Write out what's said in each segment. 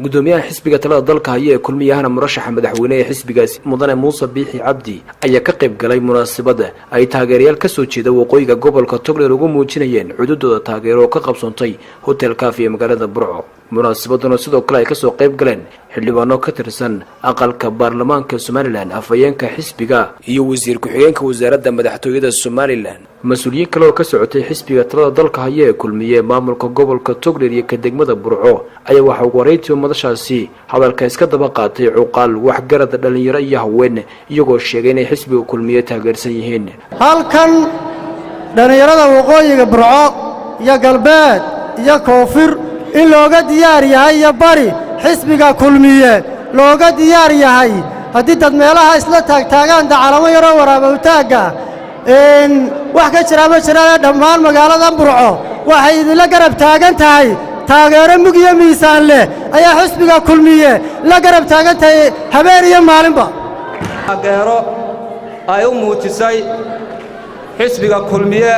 gudoomiyaha xisbiga talada dalka haya ee kulmiyahana murashaxa madaxweynaha xisbigaasi mudane Muuse Biixi Cabdi ayaa ka qayb galay munaasabada ay taageerayaal ka soo jeeda waqooyiga gobolka Togdheer ugu muujinayeen cududooda taageero ka qabsantay hotel Cafe ee magaalada Burco. munaasabaduna sidoo kale ay ka soo qayb galeen xildhibaano ka tirsan aqalka baarlamaanka Somaliland, afayeenka xisbiga iyo wasiir ku-xigeenka wasaaradda madaxtooyada Somaliland. mas'uuliyiin kale oo ka socotay xisbiga talada dalka haya ee kulmiye maamulka gobolka Togdheer iyo ka degmada Burco ayaa waxa uu wareeyay madashaasi hadalka iska daba qaatay cuqaal wax garad dhalinyaro iyo haween iyagoo sheegay inay xisbiga kulmiye taageersan yihiin. halkan dhalinyarada waqooyiga Burco iyo galbeed iyo koonfur in looga diyaar yahay iyo bari xisbiga kulmiye looga diyaar yahay haddii dad meelaha isla taagtaagaan dacalamo yaro waraabo taaga wax ka jira ma jiraan dhammaan magaalada Burco waxay idinla garab taagan tahay taageero mug iyo miisaan leh ayaa xisbiga kulmiye la garab taagan tahay habeen iyo maalinba. taageero ay u muujisay xisbiga kulmiye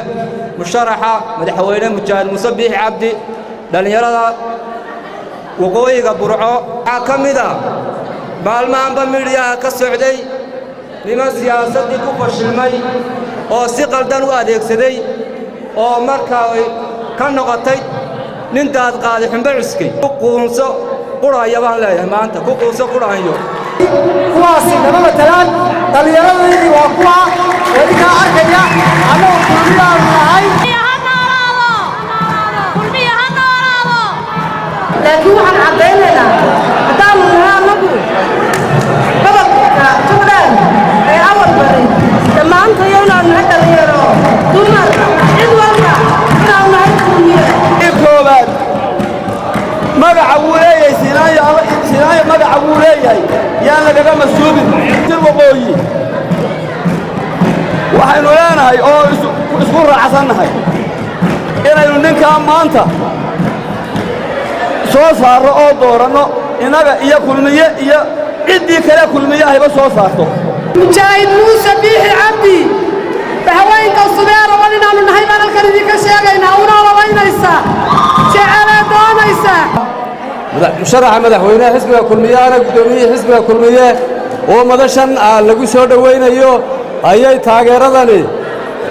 musharaxa madaxweyne Muuse Biixi Cabdi dhalinyarada waqooyiga Burco kamida maalmaanba midiyaha ka socday niman siyaasadii ku fashilmay oo si qaldan u adeegsaday oo markaa ka noqotay nin daad qaaday xumba cuskay ku quunso quraaya baan leeyahay maanta ku quunso quraayo kuwaasi lama matalaan dhalinyarada waa kuwa wadka arkaya ama kulmiye ahay laakiin waxaan cadeynaynaa haddaan naanagu gobolka Togdheer ee awal bari dhammaantayo inaan nahay dhalinyaro dumar cid walba inaan nahay kulmiye koobaad magaca wuu leeyahay sinaayo magaca wuu leeyahay yaan lagaga masuubin waqooyi waxaynu leenahay oo isku raacsannahay inaynu ninkaa maanta soo saaro oo dooranno inaga iyo kulmiye iyo ciddii kale kulmiye ahayba soo saarto. mujaahid Muuse Biixi Cabdi bahaweenka subeer oo inaanu nahay halkan idinka sheegaynaa una labaynaysa jecela doonaysa musharaxa madaxweynaha xisbiga kulmiye ana gudoomiyaha xisbiga kulmiye oo madashan lagu soo dhaweynayo ayay taageeradani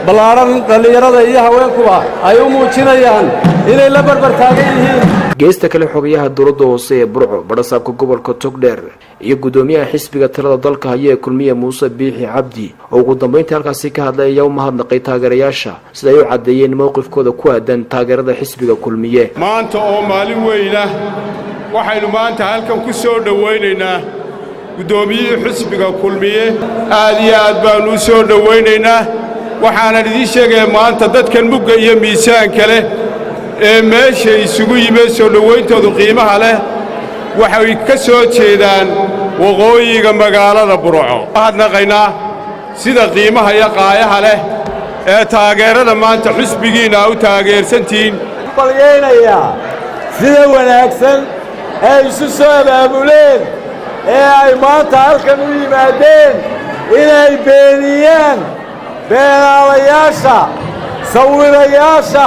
balaaran dhalinyarada iyo haweenkuba ay u muujinayaan inay la barbar taagan yihiin. geesta kale xogayaha dowladda hoose ee Burco barasaabka gobolka Togdheer iyo gudoomiyaha xisbiga talada dalka haya ee kulmiye Muuse Biixi Cabdi oo ugu dambeyntii halkaasi ka hadlay ayaa u mahadnaqay taageerayaasha sida ay u cadeeyeen mowqifkooda ku aadan taageerada xisbiga kulmiye. maanta oo maalin weyn ah waxaynu maanta halkan ku soo dhaweynaynaa gudoomiyaha xisbiga kulmiye aad iyo aad baan u soo dhaweynaynaa waxaana idin sheegay maanta dadkan mugga iyo miisaan kale ee meesha isugu yimid soo dhaweyntoodu qiimaha leh waxay ka soo jeedaan waqooyiga magaalada Burco. hadnaqaynaa sida qiimaha iyo qaayaha leh ee taageerada maanta xisbigiina u taageersantiin balyeynaya sida wanaagsan ay isu soo abaabuleen ee ay maanta halkan u yimaadeen inay beeniyaan beenaalayaasha sawirayaasha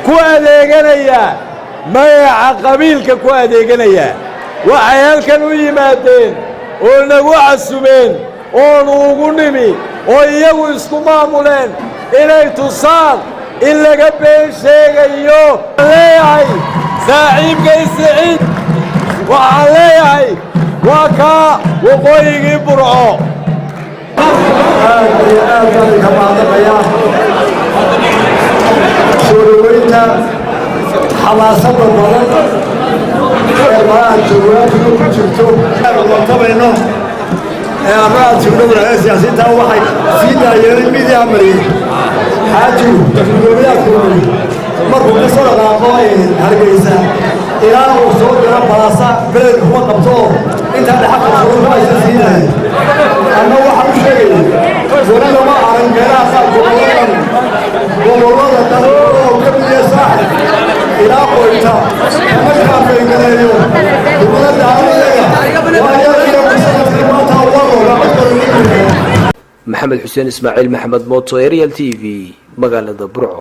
ku adeeganaya magaca qabiilka ku adeeganaya waxay halkan u yimaadeen oo nagu casubeen oonu ugu nimi oo iyagu isku maamuleen inay tusaan in laga been sheegayo. leeyahay saaxiibkay Siciid waxaan leeyahay waa kaa waqooyigii Burco شورينا حماسة البلد ما جواب يوجدوا طبعاً أنا أتمنى من السياسيين تاو واحد سيدا يرمي ذي عمري حاجو تفضلوا يأكلون مرة بصورة غابوي هرجيسة إلى وصول إلى بلاصة بلد هو قبضه أنت هذا حق الصور ما يصير أنا واحد شيء وأنا ما أعرف جلاسة والله تدور وكم يساعد إلى قويته ما شاف في الجنيو ولا محمد حسين إسماعيل محمد موتو ريال TV مقالة برعو.